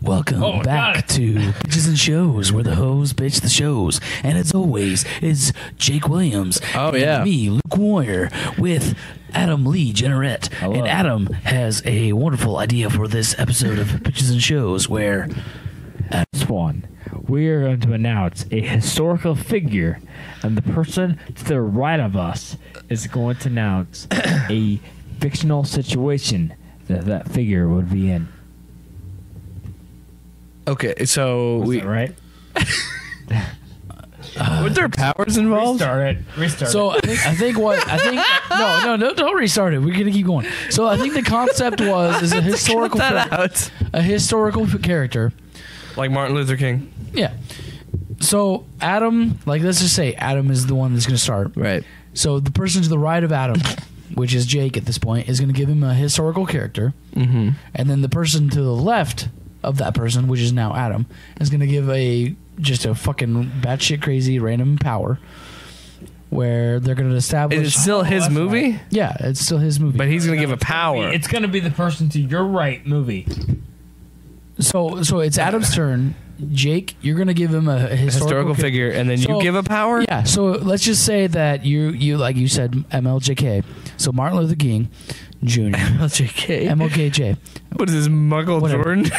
Welcome back to Bitches and Shows, where the hoes bitch the shows. And as always, is Jake Williams. And me, Luke Warrior, with Adam Lee Jenneret. Hello. And Adam has a wonderful idea for this episode of Bitches and Shows, where... This one, we are going to announce a historical figure, and the person to the right of us is going to announce a fictional situation that figure would be in. Okay, so Is that right? were there powers involved? Restart So I think no, don't restart it. We're gonna keep going. So I think the concept is a historical a historical character, Like Martin Luther King. yeah. So Adam, like let's just say Adam is the one that's gonna start. Right. So the person to the right of Adam, which is Jake at this point, is gonna give him a historical character, and then the person to the left of that person, which is now Adam, is gonna give just a fucking batshit crazy random power, where they're gonna establish. Is it still his movie? Right. Yeah, it's still his movie. But he's going to give a power. It's going to be the person to your right movie. So it's Adam's turn. Jake, you're gonna give him a historical figure, and then you give a power? Yeah. So let's just say that you like you said MLJK. So Martin Luther King Jr. MLJK. MLKJ. What is this, Michael Whatever. Jordan?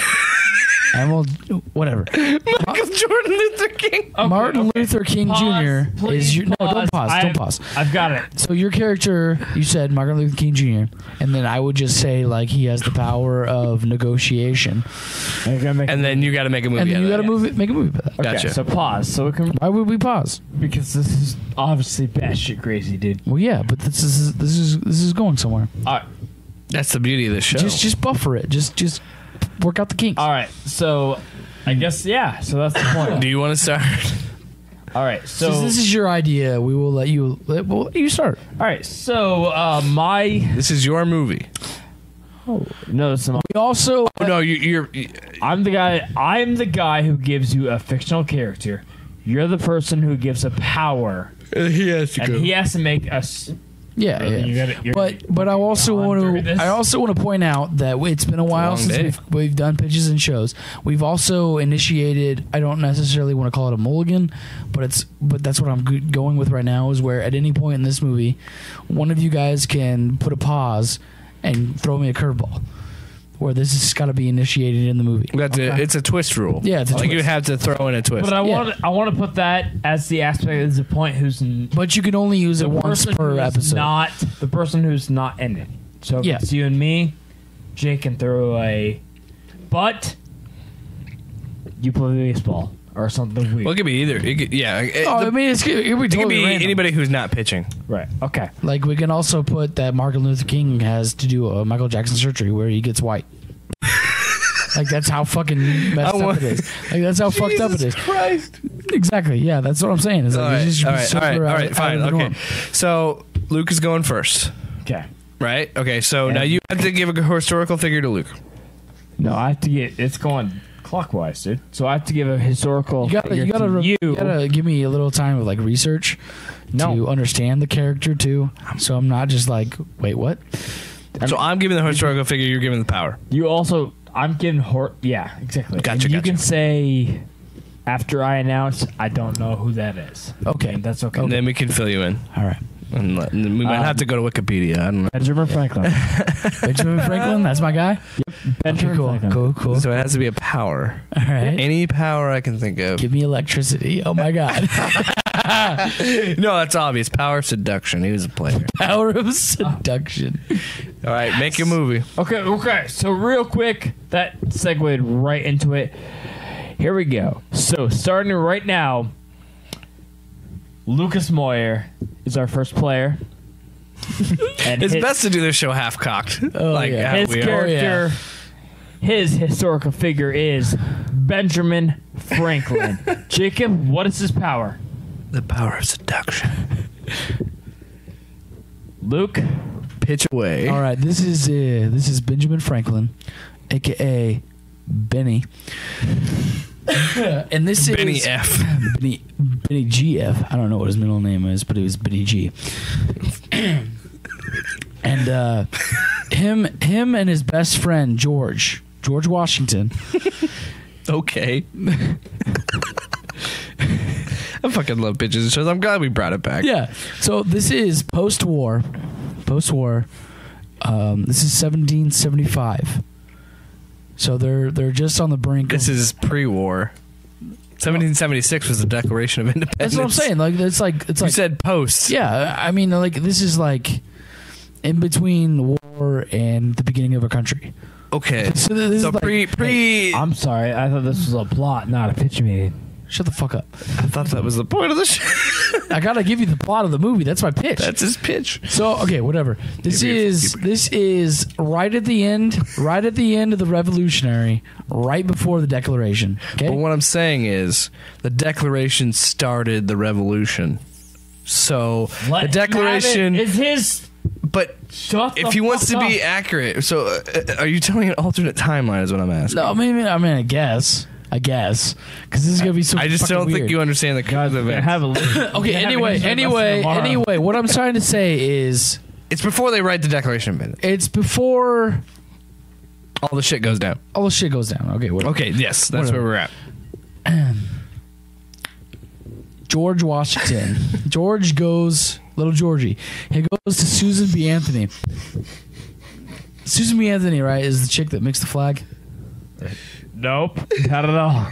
Whatever. Michael Jordan Luther King. Martin Luther King Pause, Jr. please, is your... No, don't pause. Don't pause. I've got it. So your character, you said Martin Luther King Jr., and then I would just say like he has the power of negotiation. And then you got to make a movie. And then you got to to make a movie about that. Okay, Gotcha. so pause. So we can... Why would we pause? Because this is obviously batshit crazy, dude. Well, yeah, but this is going somewhere. All right. That's the beauty of the show. Just buffer it. Just work out the kinks. All right. So I guess, yeah. So that's the point. Do you want to start? All right. So Since this is your idea, we will let you. Well, you start. all right. So This is your movie. no, it's not. We also. Oh, no, you're I'm the guy who gives you a fictional character. You're the person who gives a power, he has to and he has to make us. Yeah, You but I also want to point out that it's been a while long since day. we've done pitches and shows. We've also initiated. I don't necessarily want to call it a mulligan, but that's what I'm going with right now. Is where at any point in this movie, one of you guys can put a pause and throw me a curveball, where this has got to be initiated in the movie. It's a twist rule. Yeah, it's a like twist. you have to throw in a twist. But I want to put that as the aspect as the point But you can only use it the once person per who's episode. Not the person who's not in it. So if Yeah. it's you and me, Jake can throw a. But you play baseball or something weird. Well, it could be either. It could be it could be anybody who's not pitching. Right. Okay. Like we can also put that Martin Luther King has to do a Michael Jackson surgery where he gets white. Like that's how fucking messed up it is. Like that's how fucked up it is. Christ. Exactly. Yeah, that's what I'm saying. It's like All right, fine. Okay. So Luke is going first, Okay. right? Okay. So now you have to give a historical figure to Luke. No, I have to get. It's going clockwise, dude. So I have to give a historical. You gotta give me a little time of like research to understand the character too. So I'm not just like, wait, what? So I'm giving the historical figure. You're giving the power. You also. I'm giving. Yeah, exactly. Gotcha, And you gotcha. can say. After I announce, I don't know who that is. Okay. And that's okay. And then we can fill you in. All right. And we might have to go to Wikipedia. I don't know. Benjamin Franklin. Benjamin Franklin, that's my guy. Benjamin Franklin. Cool. So it has to be a power. All right. Any power I can think of. Give me electricity. Oh my god. No, that's obvious. Power seduction. He was a player. Power of seduction. All right, make your movie. Okay. So real quick, that segued right into it. Here we go. So starting right now, Lucas Moyer is our first player. And It's best to do this show half cocked. yeah. his character, his historical figure is Benjamin Franklin. Jacob, what is his power? The power of seduction. Luke, Pitch away. All right, this is Benjamin Franklin, aka Benny. And this Benny is F. Benny GF. I don't know what his middle name is, but it was Benny G. And him and his best friend George Washington Okay. I fucking love bitches and shows. I'm glad we brought it back. Yeah. So this is post-war. Post-war. This is 1775. So they're just on the brink. This is pre-war. 1776 was the Declaration of Independence. That's what I'm saying. Like it's like You said post. Yeah, I mean, like this is like in between war and the beginning of a country. Okay. So this So is like, pre. I'm sorry. I thought this was a plot, not a pitch meeting. shut the fuck up. I thought that was the point of the show. I gotta give you the plot of the movie. That's my pitch. That's his pitch. So okay, whatever. This is right at the end of the Revolutionary, right before the Declaration. Okay. But what I'm saying is, the Declaration started the revolution. So the Declaration is his. But Shut the if he wants to fuck be up. accurate, so are you telling an alternate timeline? Is what I'm asking. No, I mean, I guess, because this is gonna be so. I just fucking don't think weird. you understand the Guys, of we're gonna events. have a Okay. Anyway. What I'm trying to say is, It's before they write the Declaration of Independence. it's before All the shit goes down. all the shit goes down. Okay. Whatever. Okay, yes, that's Whatever. where we're at. George Washington. Little Georgie. He goes to Susan B. Anthony. Susan B. Anthony, right, is the chick that makes the flag. Nope, not at all.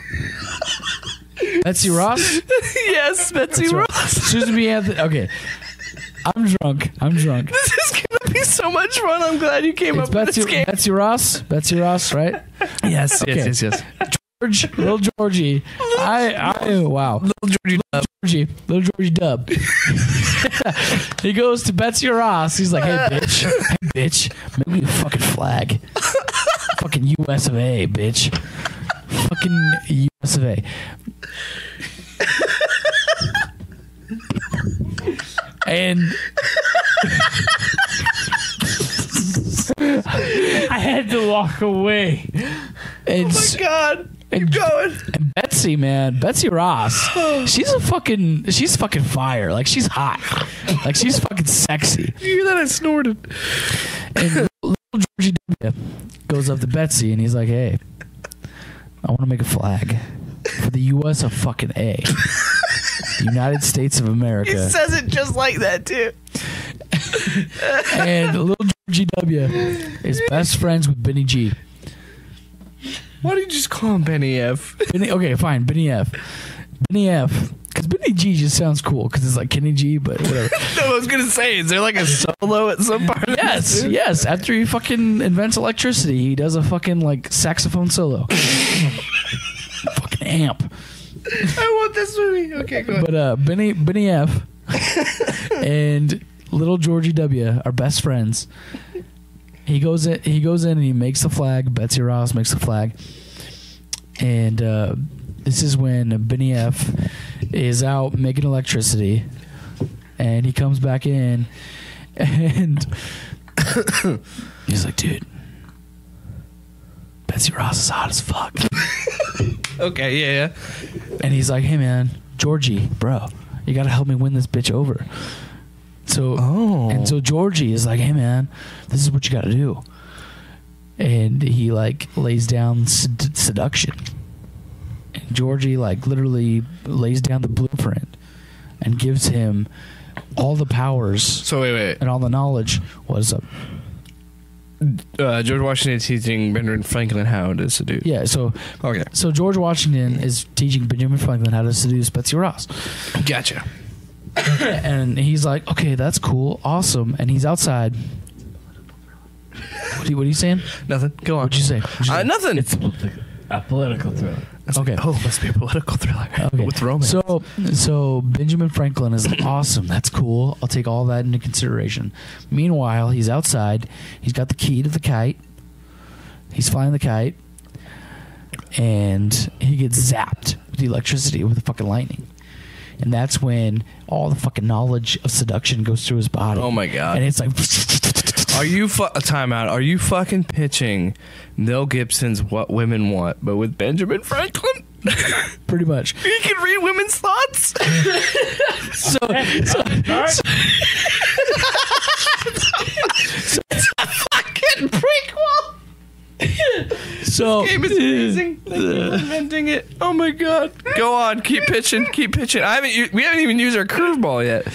Betsy Ross. Yes, Betsy Ross. Susan B. Anthony. Okay. I'm drunk. This is gonna be so much fun. I'm glad you came It's up with this game. Betsy Ross. Betsy Ross, right? Yes, Okay. yes. Little Georgie. Wow. Little Georgie. Little Georgie Dub. He goes to Betsy Ross. He's like, hey bitch, make me a fucking flag. Fucking US of A, bitch. Fucking US of A. And I had to walk away. and, Oh my God. and, Going. and Betsy, man, Betsy Ross, she's fucking fire. Like she's hot. Like she's fucking sexy. You hear that? I snorted. And little Georgie W goes up to Betsy and he's like, hey, I want to make a flag for the US of fucking A. The United States of He America. says it just like that too. And little Georgie W is best friends with Benny G. Why do you just call him Benny F? Okay, fine, Benny F. Benny F. Because Benny G just sounds cool because it's like Kenny G, but whatever. No, I was gonna say, is there like a solo at some part? of this? Yes. After he fucking invents electricity, he does a fucking like saxophone solo. Fucking amp. I want this movie. Okay, go ahead. But Benny F and little Georgie W are best friends. He goes in and he makes the flag. Betsy Ross makes the flag. And this is when Benny F is out making electricity. And he comes back in and he's like, dude, Betsy Ross is hot as fuck. Okay, yeah. And he's like, hey man, Georgie, bro, you gotta help me win this bitch over. So Georgie is like, hey man, this is what you gotta do. And he like lays down seduction. And Georgie like literally lays down the blueprint and gives him all the powers So wait. and all the knowledge. What is up? George Washington teaching Benjamin Franklin how to seduce. Yeah, so Okay. George Washington is teaching Benjamin Franklin how to seduce Betsy Ross. Gotcha. And he's like, okay, that's cool, awesome. And he's outside. What are you saying? Nothing. Go on. What'd you say? Nothing. It's a political thriller. Okay. Oh, must be a political thriller Okay. with romance. So Benjamin Franklin is like, awesome, that's cool. I'll take all that into consideration. Meanwhile, he's outside. He's got the key to the kite. He's flying the kite. And he gets zapped with the electricity, with the fucking lightning. And that's when all the fucking knowledge of seduction goes through his body. Oh my God. And it's like... Are you time out? Are you fucking pitching Mel Gibson's What Women Want, but with Benjamin Franklin? Pretty much. He can read women's thoughts. So It's a fucking prequel. So Game is amazing. Thank you for inventing it. Oh my god. Go on. Keep pitching. Keep pitching. We haven't even used our curveball yet.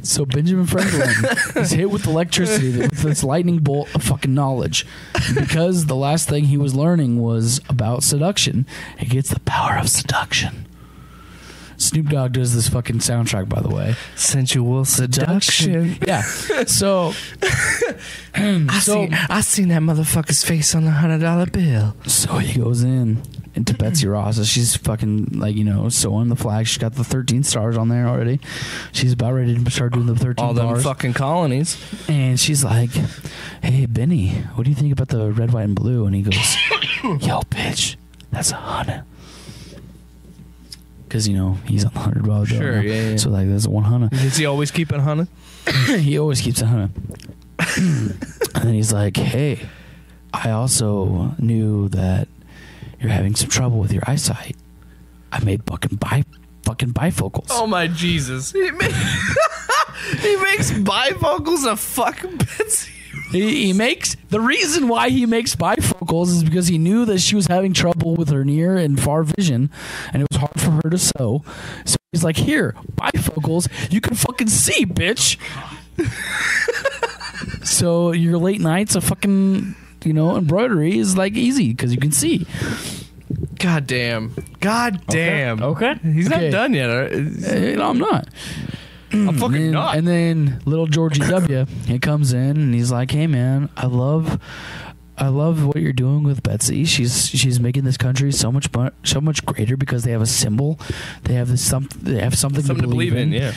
So Benjamin Franklin is hit with electricity with this lightning bolt of fucking knowledge, because the last thing he was learning was about seduction. He gets the power of seduction. Snoop Dogg does this fucking soundtrack, by the way. Sensual seduction. Yeah. So, I seen that motherfucker's face on the $100 bill. So he goes into Betsy Ross. She's fucking like, sewing the flag. She's got the 13 stars on there already. She's about ready to start doing the 13 All them bars. fucking colonies. And she's like, "Hey Benny, what do you think about the red, white, and blue?" And he goes, "Yo, bitch, that's $100." Because he's on the $100 bill. Sure, yeah. So like, that's a $100. Does he always keep it $100? He always keeps $100. And then he's like, "Hey, I also knew that you're having some trouble with your eyesight. I made fucking bifocals." Oh my Jesus! He makes bifocals of fucking Betsy. He makes the reason why he makes bifocals is because he knew that she was having trouble with her near and far vision, and it was hard for her to sew. So he's like, "Here, bifocals, you can fucking see, bitch." So your late nights of fucking embroidery is like easy because you can see. God damn. Okay. He's Okay. not done yet. I'm not. I'm fucking not. And then little Georgie W. He comes in and he's like, "Hey man, I love what you're doing with Betsy. She's making this country so much greater because they have a symbol. They have something to believe in. Yeah.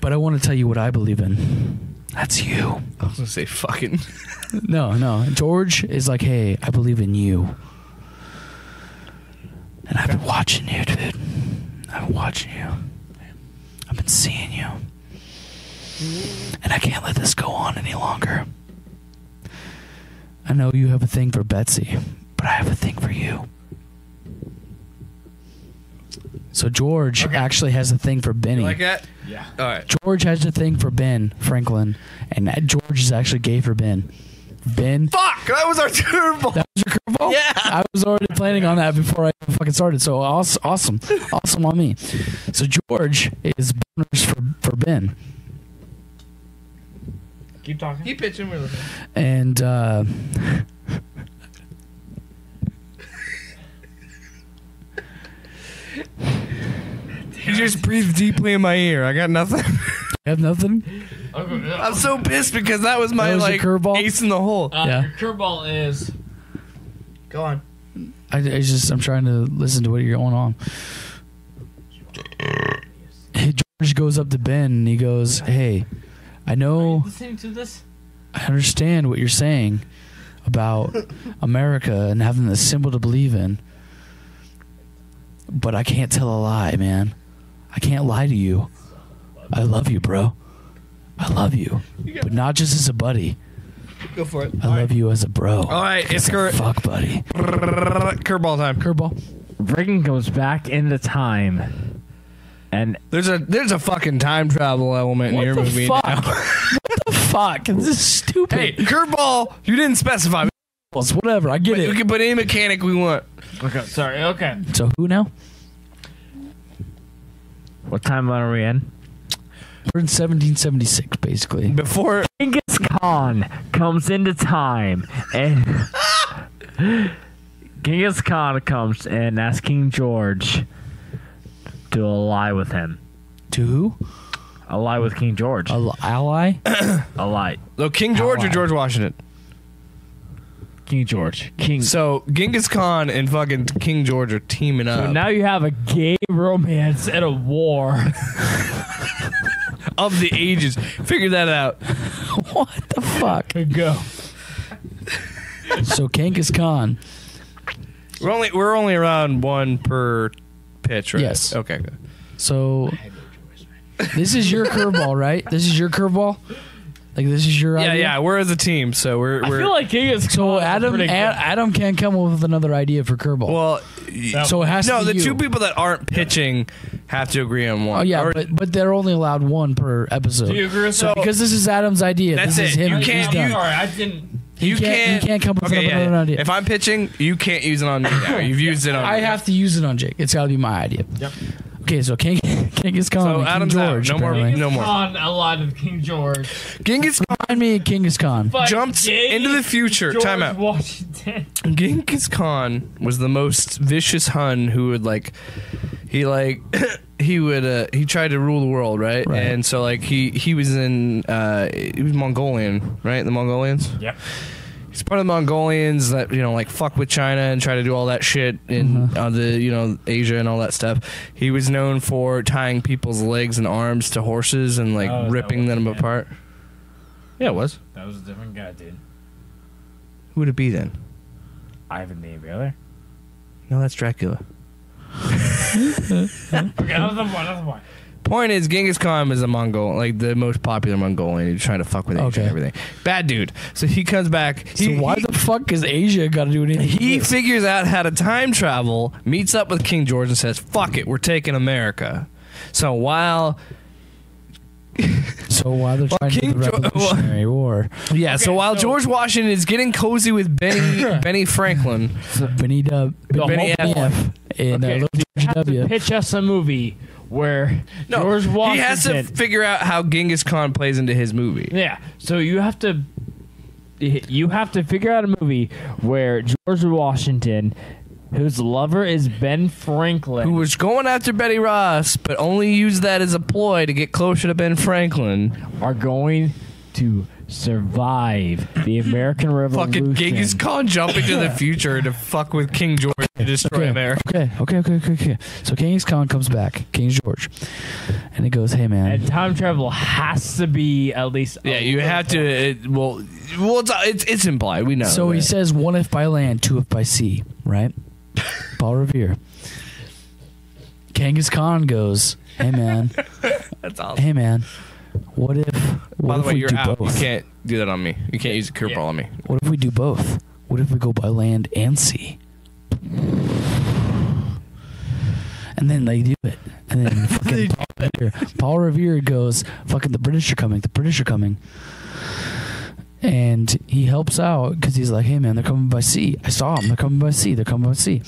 But I want to tell you what I believe in. That's you." I was gonna say fucking. No. George is like, "Hey, I believe in you. And I've been watching you, dude. I've been watching you. I've been seeing you. And I can't let this go on any longer. I know you have a thing for Betsy, but I have a thing for you." So George actually has a thing for Benny. You like that? Yeah. All right. George has a thing for Ben Franklin, and George is actually gay for Ben. Ben. Fuck! That was our curveball. That was your curveball? Yeah. I was already planning on that before I fucking started. So awesome on me. So George is boners for Ben, Keep talking. Keep pitching. We're listening. and You just breathed deeply in my ear. I got nothing. you have nothing. I'm so pissed because that was my That was your curveball? ace in the hole. Yeah. Your curveball is. Go on. I'm trying to listen to what you're going on. Hey, George goes up to Ben and he goes, "Hey, I know, Listening to this? I understand what you're saying about America and having the symbol to believe in, but I can't tell a lie, man. I can't lie to you. I love you, bro. I love you, but not just as a buddy. Go for it. I love you as a bro. All right, it's Fuck, buddy. curveball time. Curveball. Reagan goes back into time, and There's a fucking time travel element in your What the movie fuck? now. What the fuck? This is stupid. Hey, curveball! You didn't specify. Whatever. I get We it. can put any mechanic we want. okay, sorry, okay. So who now? What timeline are we in? We're in 1776, basically. Before Genghis Khan comes into time, and Genghis Khan comes and asks King George to ally with him. To who? Ally with King George. Ally? Ally. so King George or Ally. George Washington. King George. King. So Genghis Khan and fucking King George are teaming up. So now you have a gay romance and a war. Of the ages, figure that out. What the fuck? Go. So Genghis Khan. We're only around one per pitch, right? Yes. Okay. Good. So this is your curveball, right? This is your curveball? Like this is your Yeah, idea? yeah. We're as a team, so we're. I feel like Genghis Khan. So is Adam pretty good. Adam can't come up with another idea for curveball. well, so it has no, to the be you. two people that aren't pitching have to agree on one. Oh yeah, Or- but they're only allowed one per episode. Do you agree with So- that? Because this is Adam's idea. That's this is it. him. You He's can't- done. you- Sorry, I didn't. You can't come up with another idea. If I'm pitching, you can't use it on me now. You've used it on me. I have to use it on Jake. It's got to be my idea. Yep. Okay, so Genghis Khan So and King Adam's out. George. No more. apparently. No more. On a lot of King George. Genghis Khan Remind me of Genghis Khan. jumped into the future. George Time out. Washington. Genghis Khan was the most vicious Hun who would he tried to rule the world, right? Right. And so he was in he was Mongolian, right? The Mongolians. Yep. He's part of the Mongolians that fuck with China and try to do all that shit in the Asia and all that stuff. He was known for tying people's legs and arms to horses and ripping them apart. Yeah, it was. That was a different guy, dude. Who would it be then? Ivan the Impaler. No, that's Dracula. Okay, that's the point. Point is, Genghis Khan was a Mongol, the most popular Mongolian. He's trying to fuck with Asia Okay. and everything. Bad dude. So he comes back. So why the fuck is Asia got to do anything? He with this? figures out how to time travel, meets up with King George, and says, "Fuck it, we're taking America." So while why they're trying to do King the George- Revolutionary War? while George Washington is getting cozy with Benny Franklin, Benny Dub, Benny Benny F, and Okay, little you George have to W. pitch us a movie where George Washington. he has to figure out how Genghis Khan plays into his movie. Yeah, so you have to figure out a movie where George Washington, whose lover is Ben Franklin, Who was going after Betty Ross, but only used that as a ploy to get closer to Ben Franklin. are going to survive the American Revolution. Fucking Genghis Khan jumping to the future to fuck with King George to destroy America. Okay. So Genghis Khan comes back, King George, and he goes, "Hey man, And time travel has to be at least. Yeah, you have to. It's implied. We know. So he that. says, "One if by land, two if by sea." Right? Paul Revere. Genghis Khan goes, "Hey man, That's awesome. hey man, what if? By the way, we you're do out. both? You can't do that on me. You can't use a curveball on me. What if we do both? What if we go by land and sea?" And then they do it. And then fucking Paul Revere goes, "Fucking the British are coming. The British are coming." And he helps out because he's like, "Hey man, they're coming by sea. I saw them. They're coming by sea. They're coming by sea."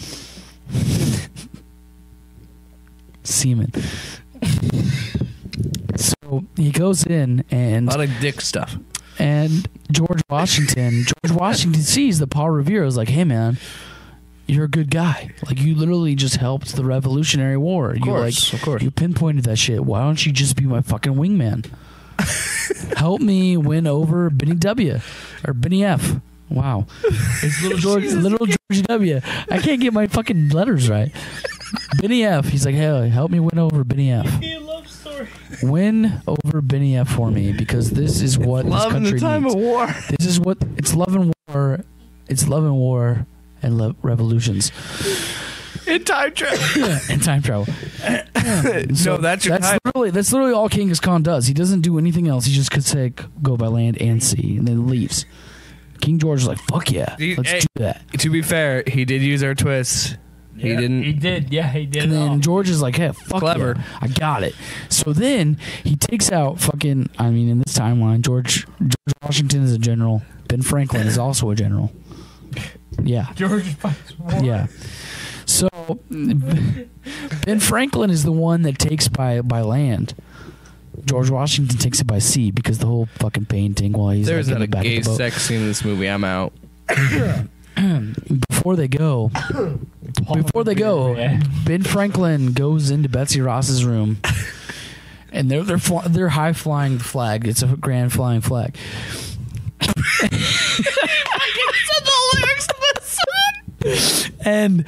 Seaman. So he goes in and A lot of dick stuff. and George Washington sees that Paul Revere is like, "Hey man, you're a good guy. Like you literally just helped the Revolutionary War. Of course. You pinpointed that shit. Why don't you just be my fucking wingman? Help me win over Benny W or Benny F." Wow, it's little George W. I can't get my fucking letters right. Benny F. He's like, "Hey, help me win over Benny F. love story. Win over Benny F for me because this is what this Love in country the time needs. of war. This is what it's love and war. It's love and war and revolutions In time travel. and time travel. No, that's your time. That's literally all Genghis Khan does. He doesn't do anything else. He just could say go by land and sea and then leaves. King George is like, "Fuck yeah, let's do that." To be fair, he did use our twists. He didn't. He did. Yeah, he did. And it all. then George is like, "Hey, fuck Clever. yeah, I got it." So then he takes out fucking. I mean, in this timeline, George Washington is a general. Ben Franklin is also a general. Yeah. George fights war. Yeah. So Ben Franklin is the one that takes by land. George Washington takes it by sea because the whole fucking painting while he's There's like, not a in the back gay of the boat. sex scene in this movie. I'm out. Before they go, Yeah. Ben Franklin goes into Betsy Ross's room, and they're high flying the flag. It's a grand flying flag. And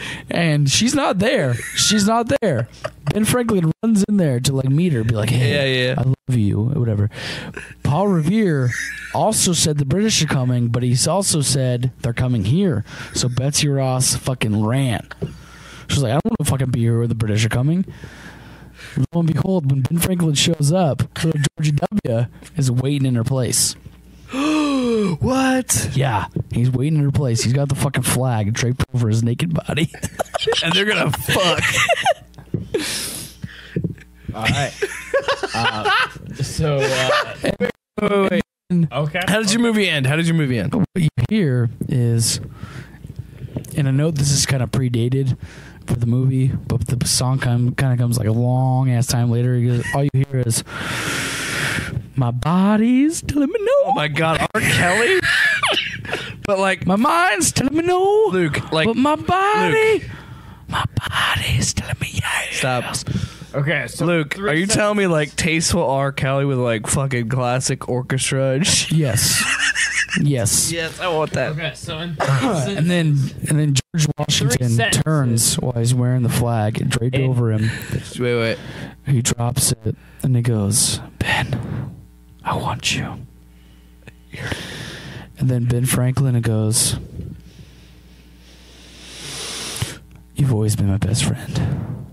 she's not there. She's not there. Ben Franklin runs in there to like meet her, be like, "Hey, Yeah. I love you," or whatever. Paul Revere also said the British are coming, but he's also said they're coming here. So Betsy Ross fucking ran. She's like, "I don't want to fucking be here where the British are coming." Lo and behold, when Ben Franklin shows up, little George W. is waiting in her place. What? Yeah, he's waiting in her place. He's got the fucking flag draped over his naked body. And they're gonna fuck. All right. So Wait. Okay. How did your movie end? what you hear is, and I know this is kind of predated for the movie, but the song kind of comes like a long ass time later. All you hear is, my body's telling me no. Oh my God, R. Kelly. But like, My mind's telling me no. Luke, like, but my body's telling me yes. stop. Okay, so Luke, are you telling me like tasteful R. Kelly with like fucking classic orchestra and shit? Yes. Yes. Yes, I want that. Okay, so And then George Washington sentences. turns while he's wearing the flag draped over him. Wait. He drops it and he goes, Ben, I want you. And then Ben Franklin goes, you've always been my best friend.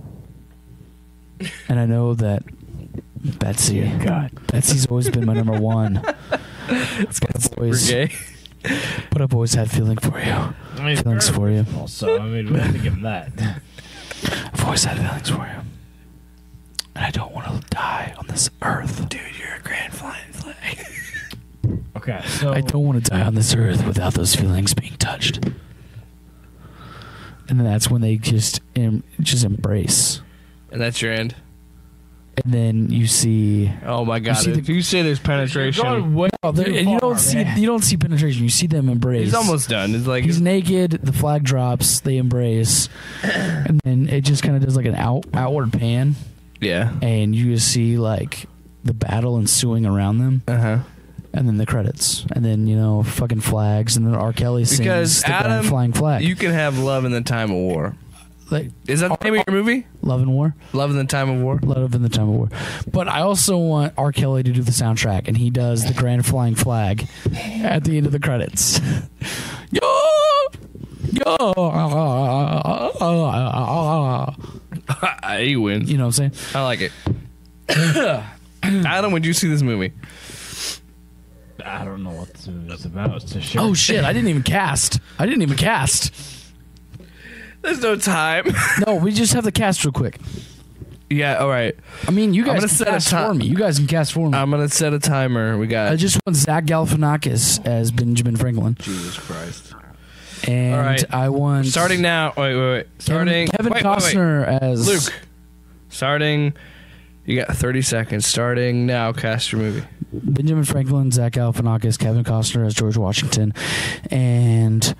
And I know that Betsy's always been my number one. We're gay. But I've always had feelings for you. Feelings for you. Also, I mean, we have to give him that. I've always had feelings for you. And I don't want to die on this earth. Dude, you're a grand flying flag. Okay, so I don't want to die on this earth without those feelings being touched. And then that's when they just embrace. And that's your end. And then you see. Oh my God! see If you say there's penetration, And you don't see penetration. You see them embrace. he's almost done. It's like He's naked. The flag drops. They embrace, and then it just kind of does like an outward pan, yeah. and you just see like the battle ensuing around them, and then the credits, and then fucking flags, and then R. Kelly sings Because the grand Adam, flying flag. you can have love in the time of war. Like, Is that the name of your movie? Love and War. Love in the time of war. Love in the Time of War. But I also want R. Kelly to do the soundtrack, and he does the grand flying flag at the end of the credits. He wins. You know what I'm saying? I like it. Adam, would you see this movie? I don't know what this movie is about. So sure. Oh shit! I didn't even cast. There's no time. No, we just have the cast real quick. Yeah, all right. I mean, you I'm guys gonna can set a cast ti- for me. You guys can cast for me. I'm gonna set a timer. We got I just want Zach Galifianakis as Benjamin Franklin, Jesus Christ. and All right. I want Starting now. Wait. Starting. Kevin wait. Costner as Luke. Starting. You got 30 seconds. Starting now. Cast your movie. Benjamin Franklin, Zach Galifianakis, Kevin Costner as George Washington, and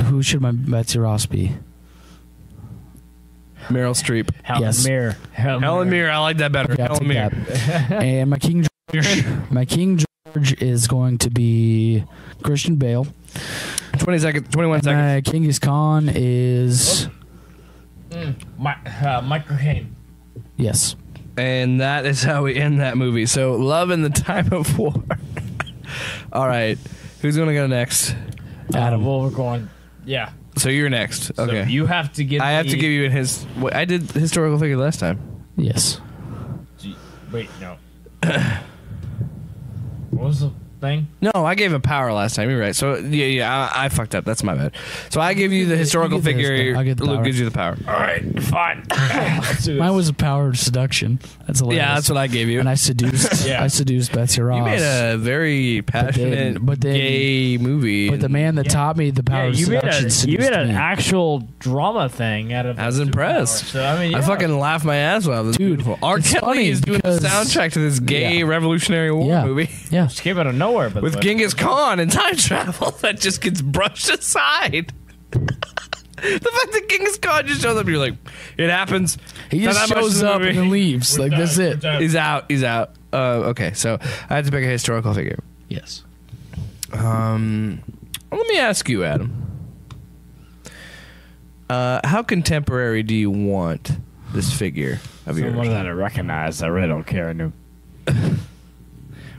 who should my Betsy Ross be? Meryl Streep. Helen yes. Mirren. Helen Mirren. I like that better. Yeah, I'll Helen take Mirren. that. And my King George is going to be Christian Bale. 20 seconds. 21 seconds. My Genghis Khan is Michael Caine. yes. And that is how we end that movie. So, Love in the Time of War. All right. Who's going to go next? Adam. Well, we're going. Yeah. So, you're next. So Okay. you have to give. I have to me- give you his. Wait, I did historical figure last time. Yes. Wait, no. What was the thing? No, I gave him power last time. You're right. So yeah, I fucked up. That's my bad. So I give you the historical You get the figure. I'll get the Luke power. gives you the power. All right, fine. Let's do this. Mine was a power of seduction. That's hilarious. Yeah, that's what I gave you. And I seduced. Yeah. I seduced Betsy Ross. You made a very passionate, but then- gay movie. but the man that taught me the power Yeah, of you made seduction you seduced made an me. actual drama thing out of. I was a superpower. impressed. So I mean, I yeah. fucking laughed my ass off. This Dude, beautiful. R. it's Kelly funny is doing the because- soundtrack to this gay Yeah. Revolutionary War Yeah. movie Yeah. Just came out of nowhere, but with Genghis Khan and time travel that just gets brushed aside. The fact that Genghis Khan just shows up, you're like, it happens. He Not just that much shows in the up movie. and then leaves. Like, that's it. He's out. He's out. Okay, so I had to pick a historical figure. Yes. Let me ask you, Adam. How contemporary do you want this figure of yours? someone that I recognize. I really don't care. I knew.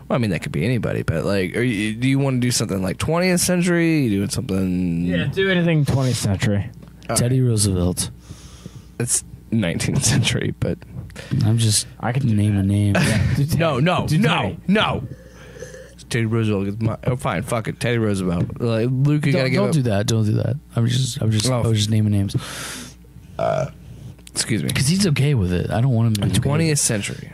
Well, I mean, that could be anybody, but like, do you want to do something like 20th century? You doing something? Yeah, do anything 20th century. Teddy Roosevelt. It's 19th century, but I'm just I can do name a name. no. Teddy. Teddy Roosevelt is my. Oh, fine, fuck it. Teddy Roosevelt. Like, Luke, you gotta give Don't up. do that. Don't do that. I was just naming names Excuse me. because he's okay with it. I don't want him to be okay with 20th century.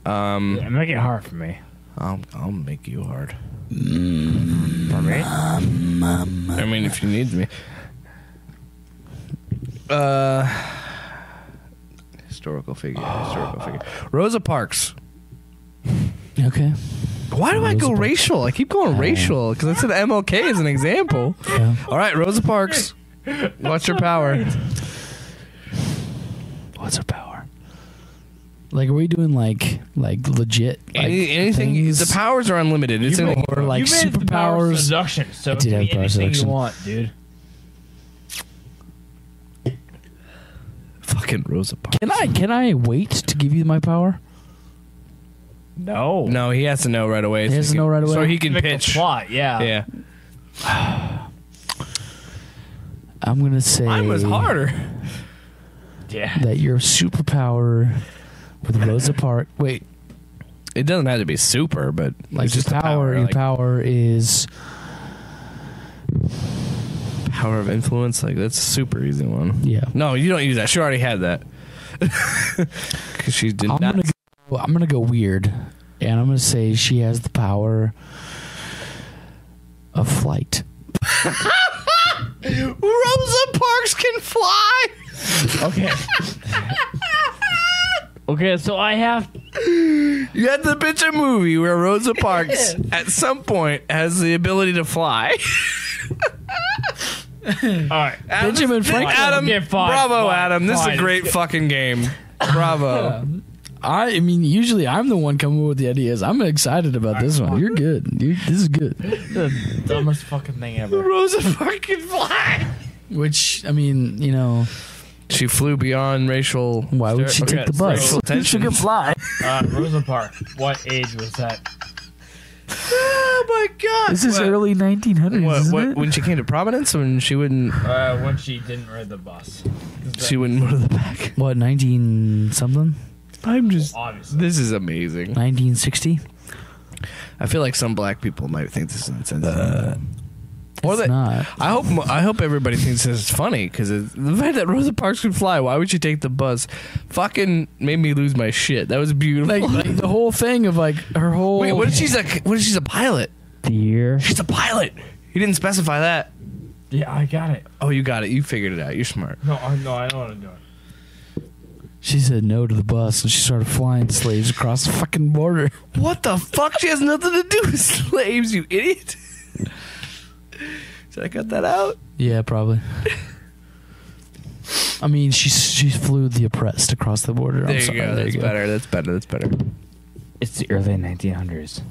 Yeah, make it hard for me. I'll make you hard. For me? I mean, if you need me. Historical figure. Rosa Parks. Okay. Why do I Rosa go Parks. racial? I keep going racial because I said MLK as an example. Yeah. All right, Rosa Parks. What's your power? What's her power? Like, are we doing like legit? Like Anything. things? The powers are unlimited. It's in or like You made the power of superpowers. seduction, so I it did can have be power of anything seduction. you want, dude. fucking Rosa Parks. Can I wait to give you my power? No. No, he has to know right away. He has to know right away? So he can Make a pitch. plot, yeah. Yeah. I'm gonna say Mine was harder. Yeah. that your superpower with Rosa Parks. Wait, It doesn't have to be super, but like it's just your a power. Your like, power is power of influence. Like that's a super easy one. yeah. No, you don't use that. She already had that. Because she did I'm not. gonna go weird, and I'm gonna say she has the power of flight. Rosa Parks can fly. Okay. Okay, so I have. You had to pitch a movie where Rosa Parks at some point has the ability to fly. All right. Benjamin Franklin. Adam, Okay, fine, bravo, fine, Adam. This is a fine. great fucking game. Bravo. I mean, usually I'm the one coming up with the ideas. I'm excited about this one. You're good. This is good. The dumbest fucking thing ever. Rosa Parks can fly. Which, I mean, you know, She flew beyond racial. why would she Okay, take the bus? racial tension. She could fly. Rosa Parks. What age was that? Oh my god! This is early 1900s, isn't it? When she came to Providence, when she wouldn't When she didn't ride the bus. go to the back. What, 19 something? I'm just. Obviously. This is amazing. 1960? I feel like some black people might think this is insensitive. Or It's that not. I hope everybody thinks this is funny because the fact that Rosa Parks could fly. Why would she take the bus? Fucking made me lose my shit. That was beautiful. Like the whole thing of like her whole. Wait, what if she's a pilot? The year. She's a pilot. He didn't specify that. Yeah, I got it. Oh, you got it. You figured it out. You're smart. No, I know what I'm doing. She said no to the bus and she started flying slaves across the fucking border. What the fuck? She has nothing to do with slaves, you idiot. Should I cut that out? Yeah, probably. I mean, she flew the oppressed across the border. There I'm you sorry. go. There That's you go. better. That's better. That's better. It's the early 1900s.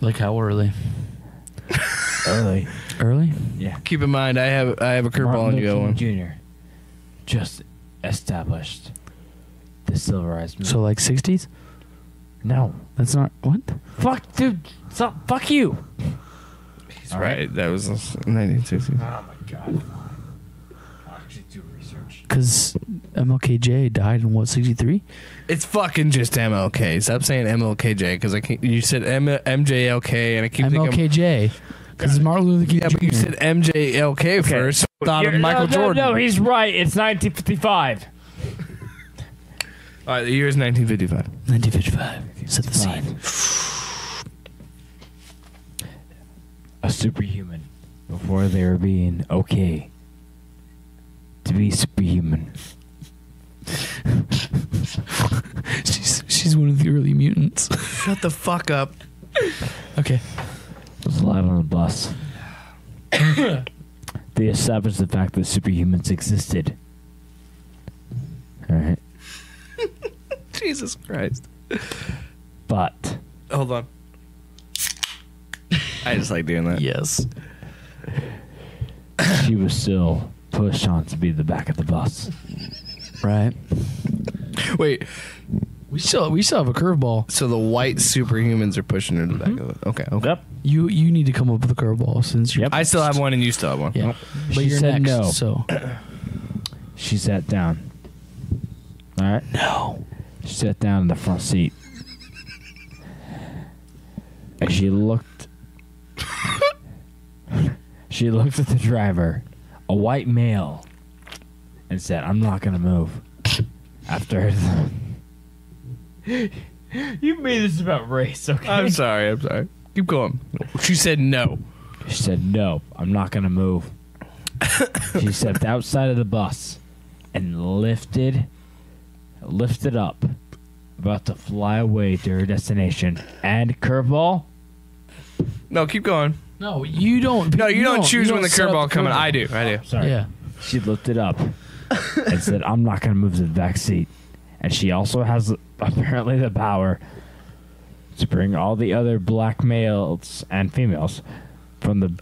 Like how early? Early. Early? Yeah. Keep in mind, I have a curveball and you got one. Jr. just established the civilized movement. So like 60s? No. That's not what? Fuck, dude. Stop. Fuck you. He's All right. That was 1960. Oh my god. I'll actually do research. Because MLKJ died in what, 63? It's fucking just MLK. Stop saying MLKJ because I can't. You said MJLK and I keep thinking. MLKJ. Because Martin Luther King Yeah, but you Jr. said MJLK first. So I thought of Michael Jordan. No, he's right. It's 1955. All right, the year is 1955. 1955. Set the scene. A superhuman before they were being okay to be superhuman. She's one of the early mutants. Shut the fuck up. Okay. Was allowed on the bus. They established the fact that superhumans existed. All right, Jesus Christ. but Hold on. I just like doing that. Yes. she was still pushed on to be the back of the bus. Right. Wait, We still have a curveball. so the white superhumans are pushing her to the back of it. Okay, okay. Yep. You need to come up with a curveball since you're. Yep. I still have one and you still have one. Yeah. But She you're said next. no. So. She sat down. All right. No. She sat down in the front seat. And she looked. She looked at the driver, a white male, and said, "I'm not gonna move." After You made this about race, okay? I'm sorry. Keep going. She said no. She said, no, I'm not going to move. She stepped outside of the bus and lifted up, about to fly away to her destination. And curveball? No, keep going. No, you don't. No, you don't choose when the set up curveball coming. I do. Sorry. Yeah. She lifted up and said, I'm not going to move to the back seat. And she also has apparently the power to bring all the other black males and females from the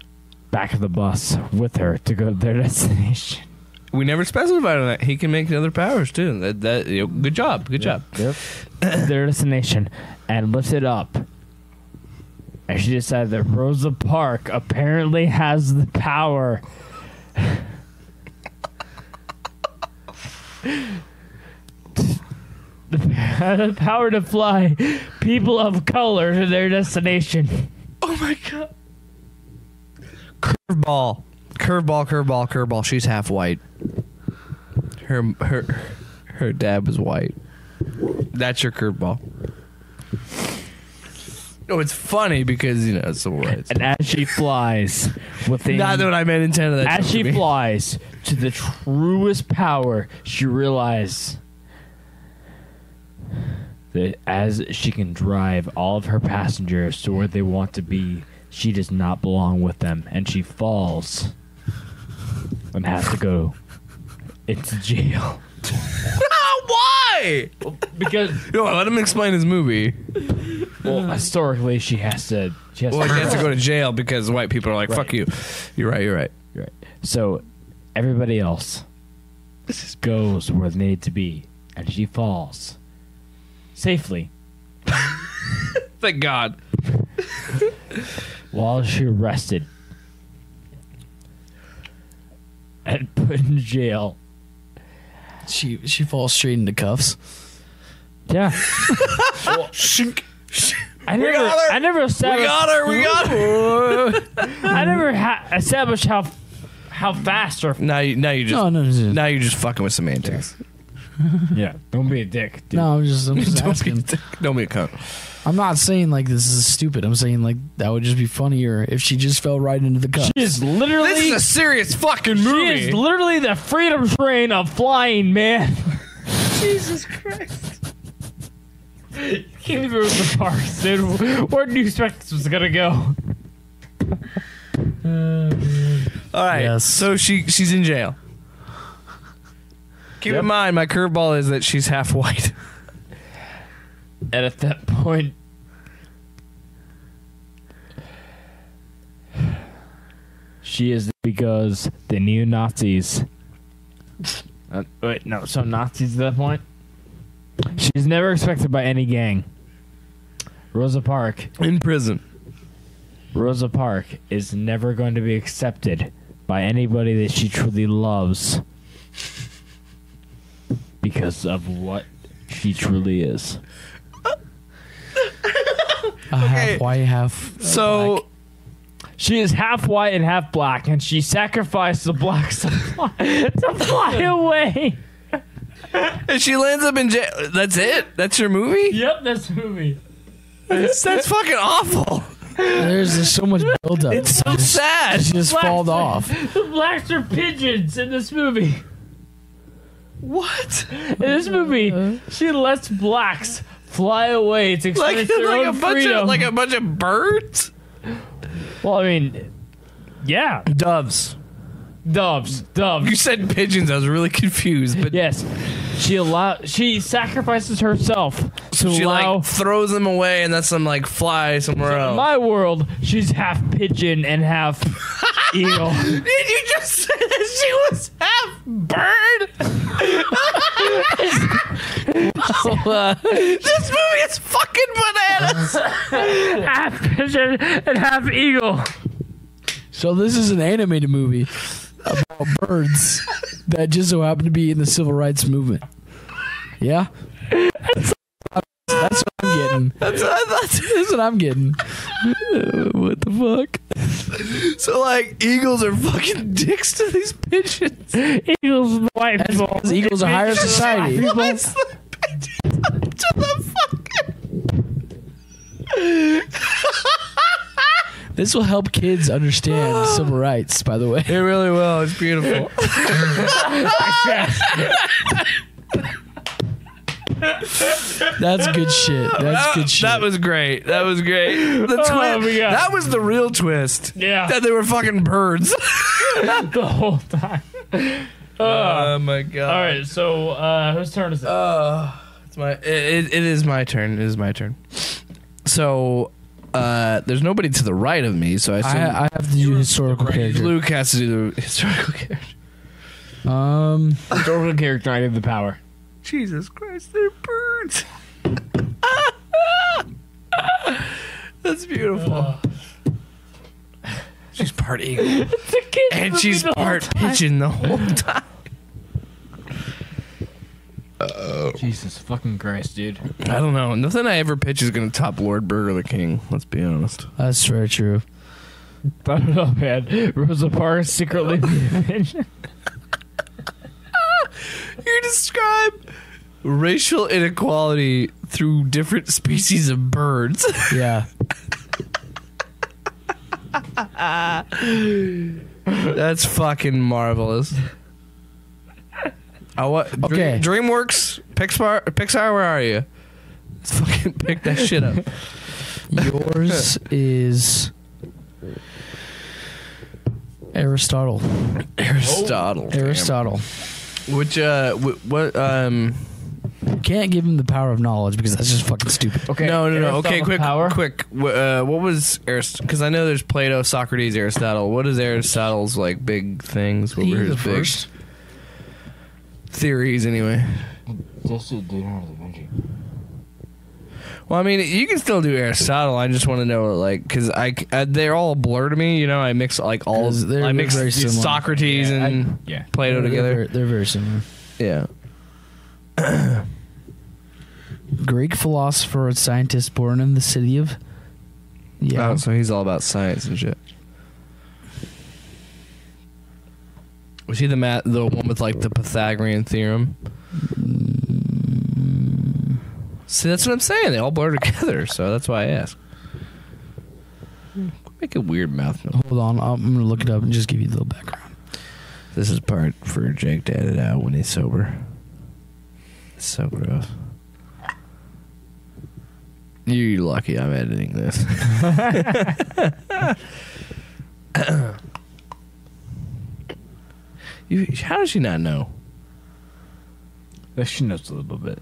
back of the bus with her to go to their destination. We never specified on that. He can make other powers too. Good job. Good job. Yep. Their destination and lifted up. And she decided that Rosa Parks apparently has the power the power to fly people of color to their destination. Oh my god. Curveball. She's half white. Her dad was white. That's your curveball. No, it's funny because it's civil rights. And as she flies within, Not what I meant intended. as she flies to the truest power, she realizes that as she can drive all of her passengers to where they want to be, she does not belong with them, and she falls and has to go into jail. Why? Because Let him explain his movie. well, historically, she has to. She has Well, to he has to go to jail because white people are like, Right. "Fuck you." You're right. Right. So everybody else goes where they need to be, and she falls safely Thank God. while she arrested and put in jail. She falls straight into cuffs. Yeah, Shink. I got her. never We established. got her. I never established how fast or Now you just No. now you're just fucking with semantics. yeah. Don't be a dick, dude. No, I'm just Don't be, asking. don't be a cunt. I'm not saying like this is stupid. I'm saying like that would just be funnier if she just fell right into the cuffs. She is literally. This is a serious fucking She movie. is literally the freedom train of flying, man. Jesus Christ. King Rosa Parks, dude. Where do you expect this was gonna go? All right. Yes. So she's in jail. Keep in mind, my curveball is that she's half white. And at that point, she is because the neo-Nazis. Wait, no. So Nazis at that point. She's never expected by any gang. Rosa Parks. In prison. Rosa Parks is never going to be accepted by anybody that she truly loves because of what she truly is. Half white, half So black. She is half white and half black, and she sacrificed the blacks to fly away. and she lands up in jail. That's it? That's your movie? Yep, that's the movie. That's fucking awful. There's just so much buildup. It's so sad. She just falled off. The blacks are pigeons in this movie. What? In this movie, she lets blacks fly away to experience their own freedom. a bunch of birds? Well, I mean, yeah, Doves. doves. You said pigeons. I was really confused, but Yes, she sacrifices herself to she allow. like throws them away and lets them like fly somewhere In else. my world, she's half pigeon and half eagle. Did you just say that she was half bird? This movie is fucking bananas. Half pigeon and half eagle. So this is an animated movie about birds that just so happen to be in the civil rights movement. Yeah? That's what I'm getting. That's what I thought. That's what I'm getting. What the fuck? So like eagles are fucking dicks to these pigeons. Eagles and white people. Because eagles are higher society. What's the pigeons up to the fucking This will help kids understand civil rights, by the way. It really will. It's beautiful. That's good shit. That's good shit. That was great. That was great. The twist. my God. That was the real twist. Yeah. That they were fucking birds. The whole time. Oh my god. All right, so whose turn is it? It's my. It is my turn. It is my turn. So, there's nobody to the right of me, so I assume I have to do historical character. Luke has to do the historical character. Historical character, I have the power. Jesus Christ, they're birds. That's beautiful. She's part eagle. And she's part pigeon the whole time. Jesus fucking Christ, dude. I don't know. Nothing I ever pitch is going to top Lord Burger the King. Let's be honest. That's very true. I don't know, man. Rosa Parks secretly pigeon. You describe racial inequality through different species of birds. Yeah. That's fucking marvelous. Okay. DreamWorks, Pixar, where are you? Let's fucking pick that shit up. Yours is Aristotle. Aristotle. Aristotle. Which what Can't give him the power of knowledge because that's just fucking stupid. Okay. No. Okay, Aristotle's power. quick. What was Aristotle? Because I know there's Plato, Socrates, Aristotle. What is Aristotle's like big things? What were He's his the big first. theories anyway? Just do Leonardo da Vinci. Well, I mean, you can still do Aristotle. I just want to know, like, because they're all a blur to me. You know, I mix like all. 'Cause they're I mix very similar. Socrates and Plato together. They're very similar. Yeah. Greek philosopher and scientist born in the city of. Yeah. Oh, so he's all about science and shit. Was he the one with like the Pythagorean theorem? See, that's what I'm saying. They all blur together, so that's why I asked. Make a weird mouth noise. Hold on, I'm gonna look it up and just give you a little background. This is part for Jake to edit out when he's sober. It's so gross. You're lucky I'm editing this. How does she not know? She knows a little bit.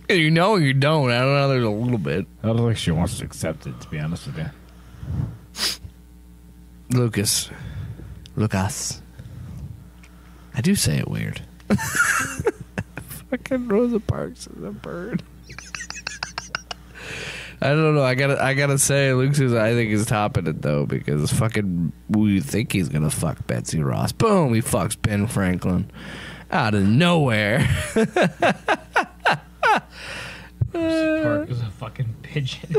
You know or you don't. I don't know. There's a little bit. I don't think she wants to accept it, to be honest with you. Lucas. I do say it weird. Fucking Rosa Parks is a bird. I don't know. I gotta say, Lucas I think is topping it though, because fucking we think he's gonna fuck Betsy Ross. Boom, he fucks Ben Franklin out of nowhere. Park is a fucking pigeon.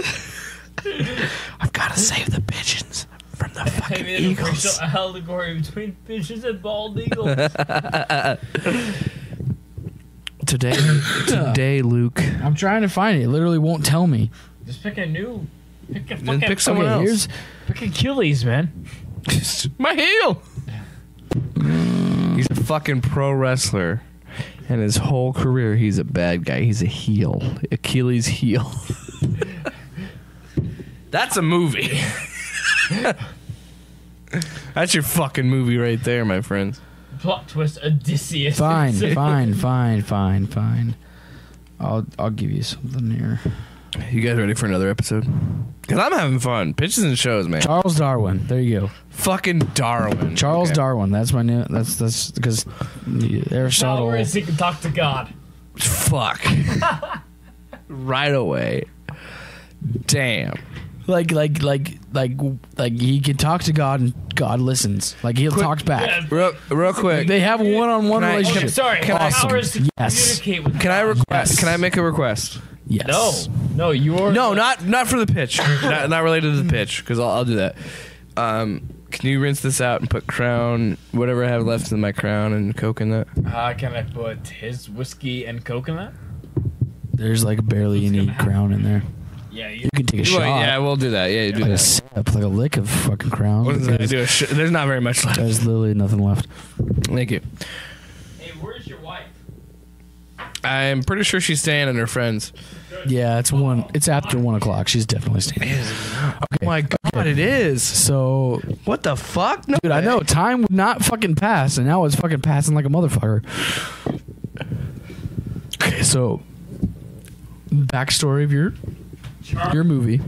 I've gotta save the pigeons from the fucking eagles. Racial allegory between pigeons and bald eagles. Today, Luke. I'm trying to find it. It literally won't tell me. Just pick a new. Pick a Then fucking. pick someone Okay, else. Pick Achilles, man. My heel. He's a fucking pro wrestler, and his whole career he's a bad guy. He's a heel. Achilles heel. That's a movie. That's your fucking movie right there, my friends. Plot twist: Odysseus. Fine. I'll give you something here. You guys ready for another episode? Because I'm having fun. Pitches and shows, man. Charles Darwin. There you go. Fucking Darwin. Charles Okay. Darwin. That's my new. That's because Aristotle. Power is he can talk to God. Fuck. Right away. Damn. Like he can talk to God and God listens. Like he'll talk back. Yeah. Real quick. They have a one-on-one Can I- relationship. Okay, sorry. Can I- Power is to Yes. communicate with Can I God. request? Yes. Can I make a request? Yes. No, you are. No, not for the pitch. not related to the pitch, because I'll do that. Can you rinse this out and put Crown, whatever I have left in my Crown, and Coke in that? Can I put his whiskey and coconut? There's like barely What's any gonna happen? crown in there. Yeah, You can take a shot. Yeah, we'll do that. Yeah, you do Like a that. sip, like a lick of fucking Crown. What does that because do? There's not very much left. There's literally nothing left. Thank you. Hey, where's your wife? I'm pretty sure she's staying at her friend's. Yeah, it's after 1 o'clock. She's definitely staying. Oh my god, it is. So, What the fuck? No, dude, I know time would not fucking pass, and now it's fucking passing like a motherfucker. Okay, so backstory of your movie.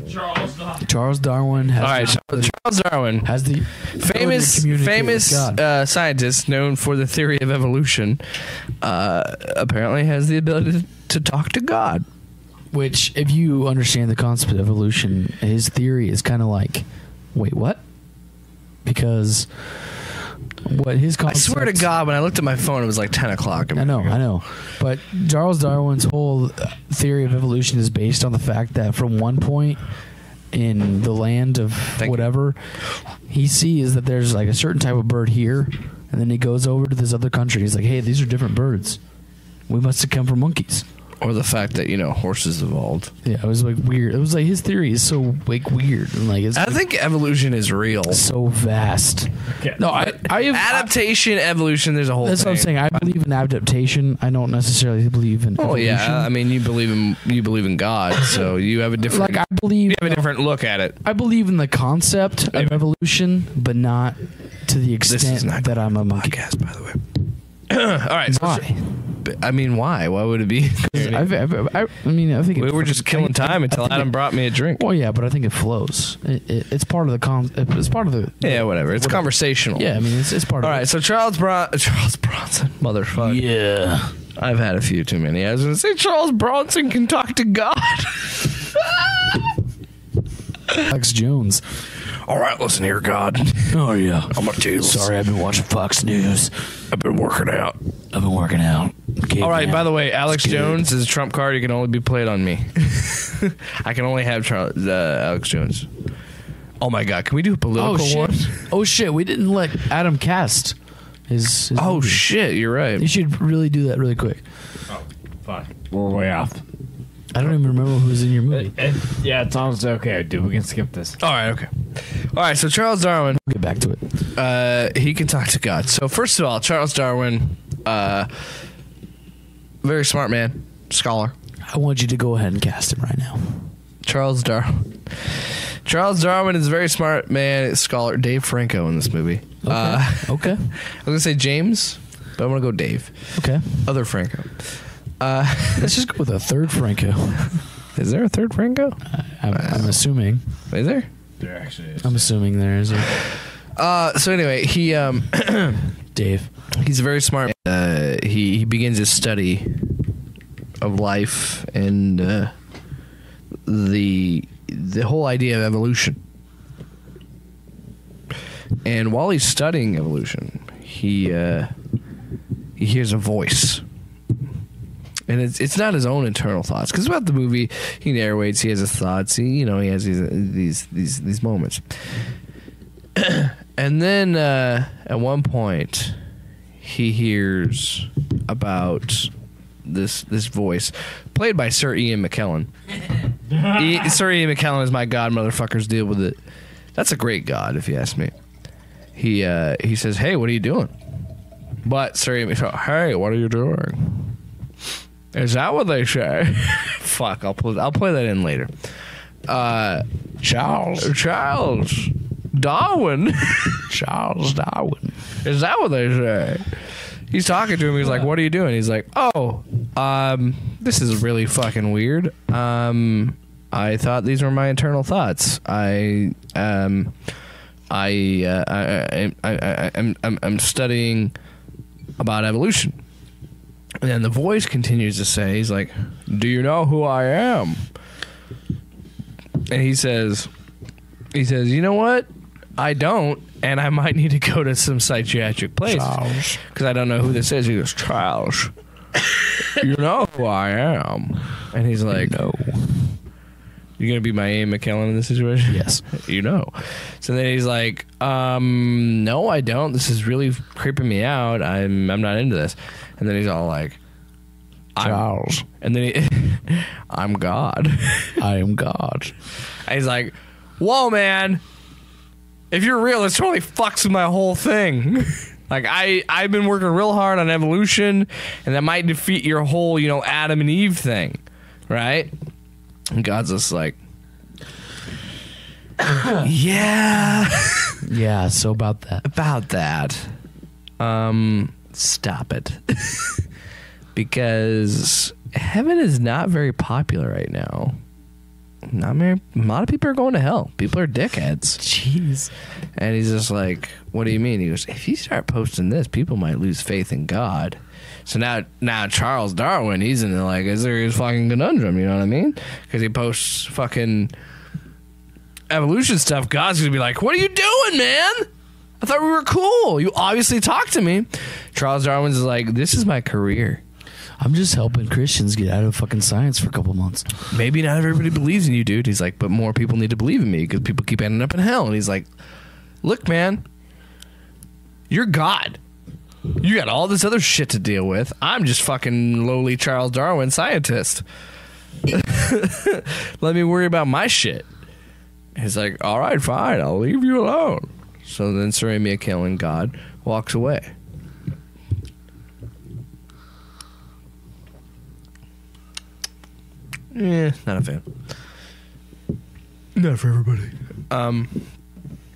Charles Darwin has All right, so Charles Darwin, has the famous ability to communicate with God. scientist known for the theory of evolution, apparently has the ability to talk to God. Which, if you understand the concept of evolution, his theory is kind of like, wait, what? Because what his I concept... swear to God, when I looked at my phone, it was like 10 o'clock. I know. But Charles Darwin's whole theory of evolution is based on the fact that from one point in the land of whatever, he sees that there's like a certain type of bird here, and then he goes over to this other country. He's like, hey, these are different birds. We must have come from monkeys. Or the fact that, horses evolved. Yeah, it was like weird. It was like his theory is so like weird and like it's I think evolution is real. so vast. Okay. No, I have Adaptation, evolution, there's a whole That's thing. what I'm saying. I believe in adaptation. I don't necessarily believe in Oh evolution. yeah, I mean you believe in God, so you have a different Like I believe you have a different look at it. I believe in the concept of evolution, but not to the This is extent not that I'm a monkey. podcast, by the way. All right, so Why? I mean, why? Why would it be? I mean, I think We were just killing time until Adam brought me a drink. Well, yeah, but I think it flows. It's part of the It's part of the. Yeah, whatever. It's conversational. Yeah, I mean, it's part All of. right, so Charles Bronson, motherfucker. Yeah. I've had a few too many. I was going to say Charles Bronson can talk to God. Alex Jones. All right, listen here, God. Oh yeah. I'm going to tell you. Sorry, I've been watching Fox News. I've been working out. Okay, All right, man. by the way, Alex It's good. Jones is a trump card. He can only be played on me. I can only have Alex Jones. Oh my God, can we do a political Oh shit! one? Oh shit! We didn't let Adam cast his Oh movie. shit, you're right. You should really do that really quick. Fuck. We're way off. I don't even remember who was in your movie. Yeah, it's almost okay, dude. We can skip this. All right, okay. All right, so Charles Darwin, We'll get back to it. he can talk to God. So first of all, Charles Darwin, very smart man, scholar. I want you to go ahead and cast him right now. Charles Darwin. Charles Darwin is a very smart man, scholar. Dave Franco in this movie. Okay. Okay. I was gonna say James, but I'm gonna go Dave. Okay. Other Franco. Let's just go with a third Franco. Is there a third Franco? I'm assuming. Is there? There actually is. I'm assuming there is So anyway, he Dave. he's very smart. He begins his study of life and the whole idea of evolution. And while he's studying evolution, he hears a voice. And it's not his own internal thoughts, because throughout the movie he narrates, he has his thoughts, he has these moments. And then at one point he hears about this voice played by Sir Ian McKellen. Sir Ian McKellen is my god, motherfuckers, deal with it. That's a great god, if you ask me. He says, "Hey, what are you doing?" But Sir Ian McKellen, "Hey, what are you doing?" Is that what they say? Fuck, I'll play that in later. Charles Darwin. Charles Darwin. Is that what they say? He's talking to him. He's like, "What are you doing?" He's like, "Oh, this is really fucking weird. I thought these were my internal thoughts. I'm studying about evolution." And then the voice continues to say, he's like, "Do you know who I am?" And he says, "You know what? I don't, and I might need to go to some psychiatric place because I don't know who this is." He goes, "Charles, you know who I am?" And he's like, "No. You're gonna be my Ian McKellen in this situation?" Yes. You know. So then he's like, "No, I don't. This is really creeping me out. I'm not into this." And then he's all like, Charles. And then I'm God. I am God. And he's like, whoa, man. If you're real, this totally fucks with my whole thing. Like, I've been working real hard on evolution, and that might defeat your whole, Adam and Eve thing. Right? And God's just like, yeah. Yeah, so about that. About that. Stop it. Because heaven is not very popular right now. Not very, a lot of people are going to hell. People are dickheads. Jeez. And he's just like, what do you mean? He goes, if you start posting this, people might lose faith in God. So now Charles Darwin, he's in like a serious fucking conundrum, you know what I mean? Because he posts fucking evolution stuff. God's gonna be like, what are you doing, man? I thought we were cool. You obviously talked to me. Charles Darwin's like, this is my career. I'm just helping Christians get out of fucking science for a couple months. Maybe not everybody believes in you, dude. He's like, but more people need to believe in me because people keep ending up in hell. And he's like, look, man, you're God. You got all this other shit to deal with. I'm just fucking lowly Charles Darwin scientist. Let me worry about my shit. He's like, all right, fine. I'll leave you alone. So then Saramia killing God walks away. Yeah, not a fan. Not for everybody.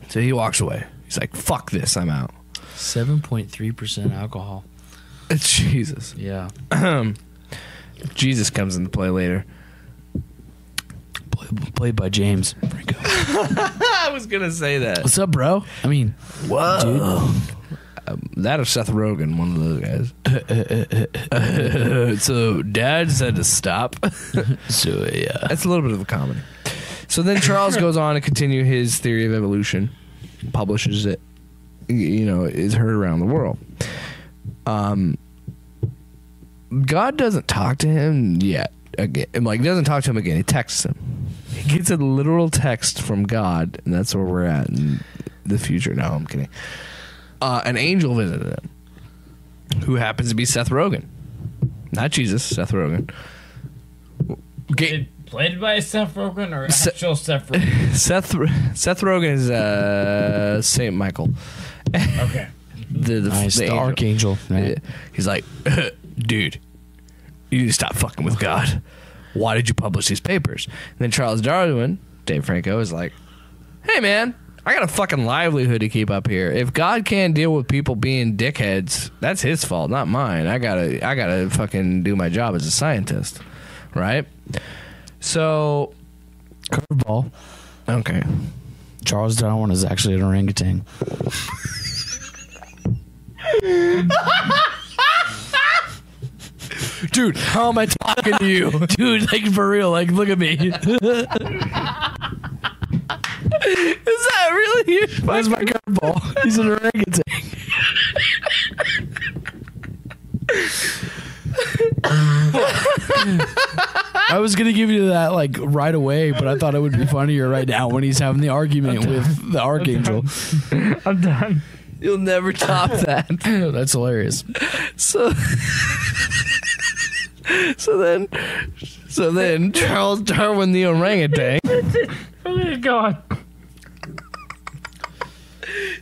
So he walks away. He's like, fuck this, I'm out. 7.3% alcohol. Jesus. Yeah. Jesus comes into play later. Played by James Franco. I was going to say that. What's up, bro? I mean, whoa. That or Seth Rogen, one of those guys. So Dad said to stop. So, yeah. That's a little bit of a comedy. So then Charles goes on to continue his theory of evolution, publishes it, is heard around the world. God doesn't talk to him yet. Again, like, doesn't talk to him again. He texts him. He gets a literal text from God, and that's where we're at in the future. No, I'm kidding. An angel visited him, who happens to be Seth Rogen. Not Jesus, Seth Rogen. Played by Seth Rogen or actual Seth Rogen? Seth Rogen is Saint Michael. Okay. The archangel. Right? He's like, dude, you need to stop fucking with God. Why did you publish these papers? And then Charles Darwin, Dave Franco, is like, hey, man, I got a fucking livelihood to keep up here. If God can't deal with people being dickheads, that's his fault, not mine. I gotta fucking do my job as a scientist, right? So, curveball. Okay. Charles Darwin is actually an orangutan. Dude, how am I talking to you? Dude, like, for real, like, look at me. Is that really you? That's my curveball. He's an orangutan. I was gonna give you that like right away, but I thought it would be funnier right now when he's having the argument with the archangel. I'm done. You'll never top that. That's hilarious. So then Charles Darwin the orangutan. Oh God.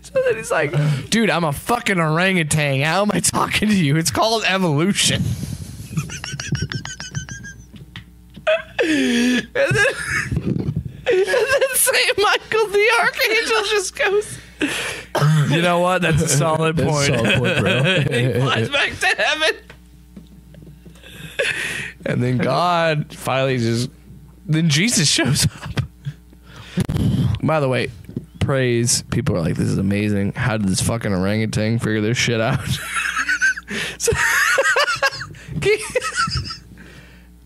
So then he's like, dude, I'm a fucking orangutan. How am I talking to you? It's called evolution. and then Saint Michael the Archangel just goes, you know what? That's a solid point. That's a solid point, bro. He flies back to heaven. And then God finally then Jesus shows up. By the way, praise. People are like, this is amazing. How did this fucking orangutan figure this shit out?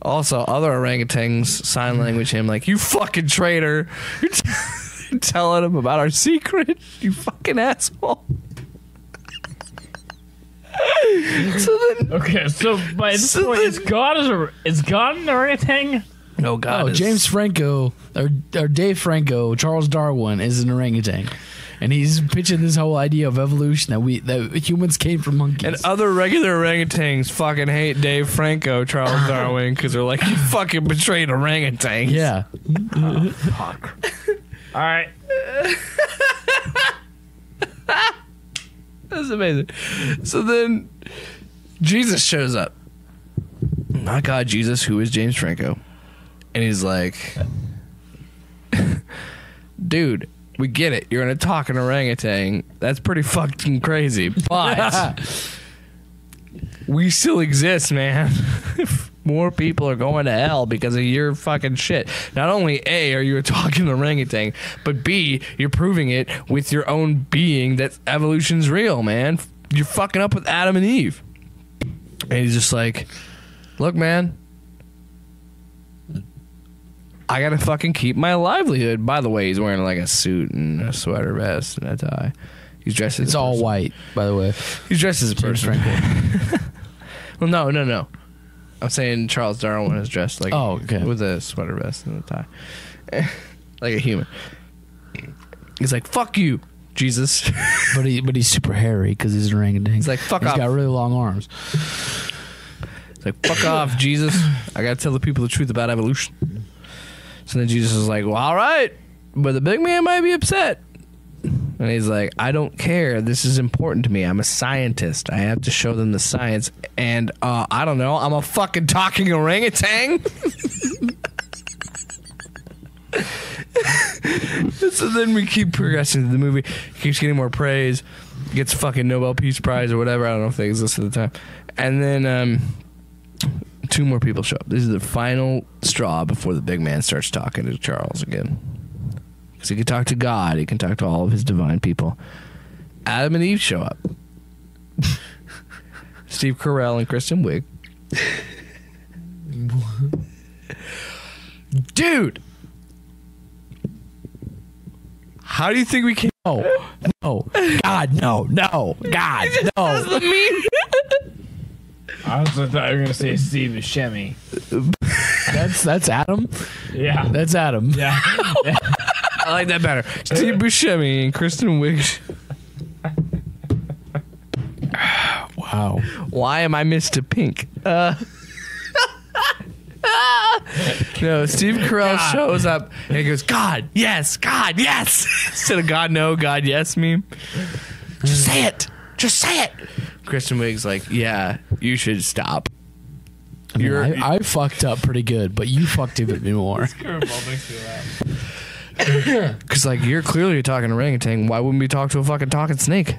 Also, other orangutans sign language him like, you fucking traitor. You're telling him about our secret, you fucking asshole. Okay, so by this point, is God an orangutan? No, God. James Franco or Dave Franco, Charles Darwin is an orangutan. and he's pitching this whole idea of evolution that humans came from monkeys. And other regular orangutans fucking hate Dave Franco, Charles Darwin, because they're like, you fucking betrayed orangutans. yeah. Fuck. All right. That's amazing. So then Jesus shows up. My God, Jesus, who is James Franco? And he's like, dude, we get it. You're going to talk an orangutan. That's pretty fucking crazy. But we still exist, man. More people are going to hell because of your fucking shit. Not only A, are you a talking orangutan, but B, you're proving it with your own being that evolution's real, man. You're fucking up with Adam and Eve. And he's just like, look, man, I gotta fucking keep my livelihood. By the way, he's wearing like a suit and a sweater vest and a tie. He's dressed as It's a all person. white, by the way. He's dressed as a James person. Franco. Well, no. I'm saying Charles Darwin is dressed like with a sweater vest and a tie, like a human. He's like, "Fuck you, Jesus." but he's super hairy because he's an orangutan. He's like, "Fuck off." He's got really long arms. It's like, "Fuck off, Jesus." I gotta tell the people the truth about evolution. So then Jesus is like, "Well, all right, but the big man might be upset." And he's like, I don't care. This is important to me. I'm a scientist. I have to show them the science. And I don't know. I'm a fucking talking orangutan. So then we keep progressing through the movie. Keeps getting more praise. Gets fucking Nobel Peace Prize or whatever. I don't know if they exist at the time. And then 2 more people show up. This is the final straw before the big man starts talking to Charles again. Because he can talk to God. He can talk to all of his divine people. Adam and Eve show up. Steve Carell and Kristen Wiig. Dude! How do you think we came... No. God, no. God, no. I also thought you were gonna say Steve Buscemi. That's Adam? Yeah. That's Adam. Yeah. I like that better. Steve Buscemi and Kristen Wiig. Wow. Why am I Mr. Pink? No, Steve Carell shows up and he goes, God, yes, instead of God, no, God, yes meme. Just say it. Kristen Wiig's like, yeah, you should stop. I mean, I fucked up pretty good, but you fucked even more. Because, like, you're clearly a talking orangutan. Why wouldn't we talk to a fucking talking snake?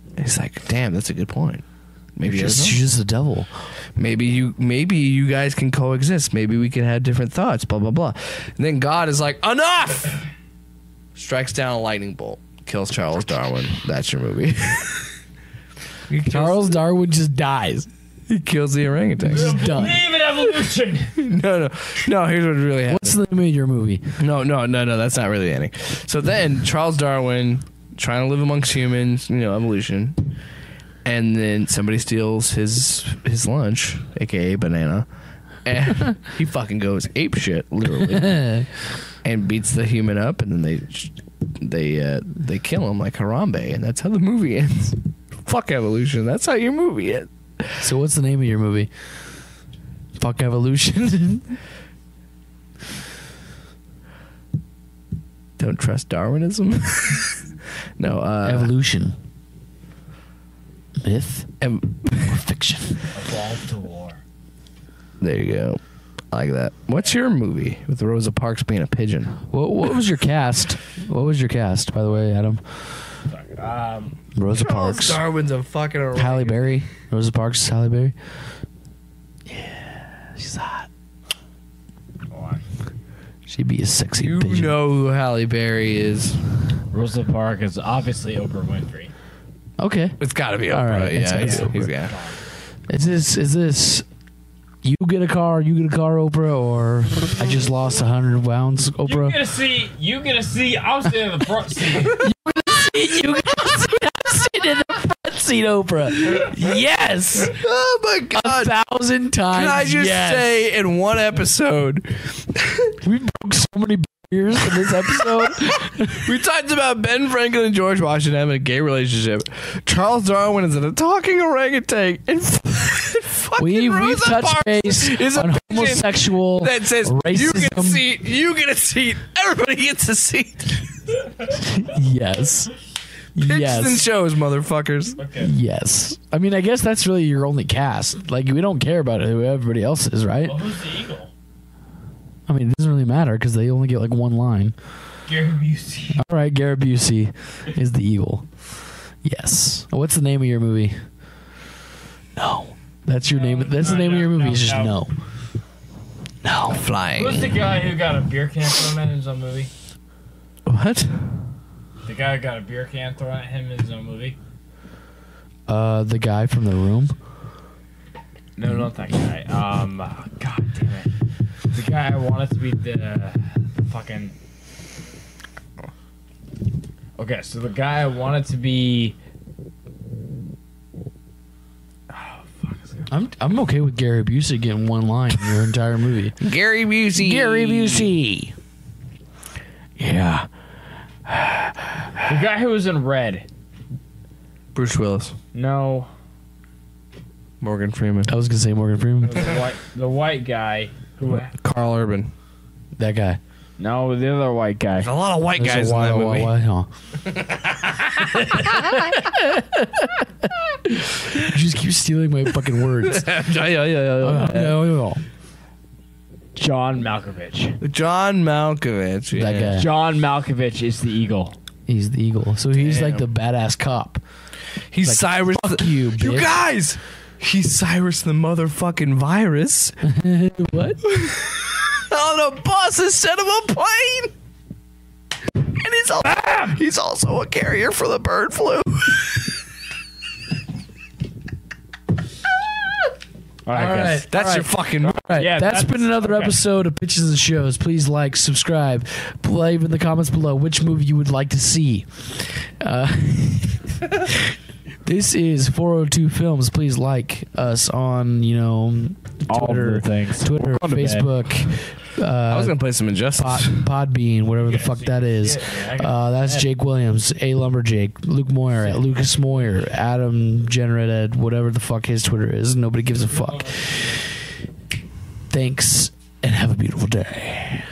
And he's like, damn, that's a good point. Maybe You're just the devil. Maybe you guys can coexist. Maybe we can have different thoughts, blah, blah, blah. And then God is like, enough! Strikes down a lightning bolt. Kills Charles Darwin. That's your movie. Charles Darwin just dies. He kills the orangutan. He's done. Believe in evolution. No, here's what really happened. What's the name of your movie? No, that's not really any. So then Charles Darwin, trying to live amongst humans, evolution, and then somebody steals his lunch, aka banana, and he fucking goes ape shit, literally, and beats the human up, and then they kill him like Harambe, and that's how the movie ends. Fuck evolution. That's how your movie ends. So what's the name of your movie? Fuck evolution. Don't trust Darwinism. No. Evolution. Myth or fiction. Evolve to war. There you go. I like that. What's your movie with Rosa Parks being a pigeon? What was your cast? What was your cast, by the way, Adam? Rosa Parks. Darwin's a fucking orangutan. Halle Berry. Rosa Parks, Halle Berry. Yeah, she's hot. She'd be a sexy You pigeon. know who Halle Berry is. Rosa Parks is obviously Oprah Winfrey. Okay. It's got to be Oprah. All right, it's Yeah, gotta be he's Oprah. got. Is this you get a car, Oprah, or I just lost 100 pounds, Oprah? You get a seat. I'm sitting in the front seat. You sit in the front seat, Oprah. Yes. Oh my God. 1,000 times. Can I just yes. say in one episode, We broke so many years in this episode. We talked about Ben Franklin and George Washington having a gay relationship. Charles Darwin is in a talking orangutan. And fucking We've Rosa touched Parks base is a on pigeon homosexual that says, racism. you get a seat, you get a seat, everybody gets a seat. Yes. Pitched and Yes. shows, motherfuckers. Okay. Yes. I mean, I guess that's really your only cast. Like, we don't care about who everybody else is, right? Well, who's the eagle? I mean, it doesn't really matter because they only get like one line. Gary Busey. All right, Garrett Busey is the eagle. Yes. What's the name of your movie? No. That's your name. That's the name of your movie. It's just no. No. Flying. Who's the guy who got a beer can thrown at him in his own movie? What? The guy who got a beer can thrown at him in his own movie? The guy from The Room. No, not that guy. God damn it. The guy I wanted to be the fucking. Okay, so the guy I wanted to be. Oh fuck! I'm okay with Gary Busey getting one line in your entire movie. Gary Busey. Gary Busey. Yeah. The guy who was in Red. Bruce Willis. No, Morgan Freeman. I was gonna say Morgan Freeman. the white guy who. Carl Urban. That guy. No, the other white guy. There's a lot of white There's guys a in that while- movie. while- You just keep stealing my fucking words. yeah. John Malkovich. John Malkovich. Yeah. That guy. John Malkovich is the eagle. He's the eagle. So he's like the Damn. badass cop. He's Like, Cyrus. fuck you, bitch. You guys. He's Cyrus the motherfucking virus What? on a bus instead of a plane. And he's also a carrier for the bird flu. All right, guys. That's your fucking. Right, Yeah, that's that's- been another okay. episode of Pitches and Shows. Please like, subscribe, leave in the comments below which movie you would like to see. This is 402 Films. Please like us on, All Twitter, the things. Twitter, We're going to bed. Facebook, I was gonna play some Injustice. Podbean, whatever the fuck that is. That's Jake Williams, A Lumberjake, Luke Moyer at Lucas Moyer, Adam Generate at whatever the fuck his Twitter is. Nobody gives a fuck. Thanks and have a beautiful day.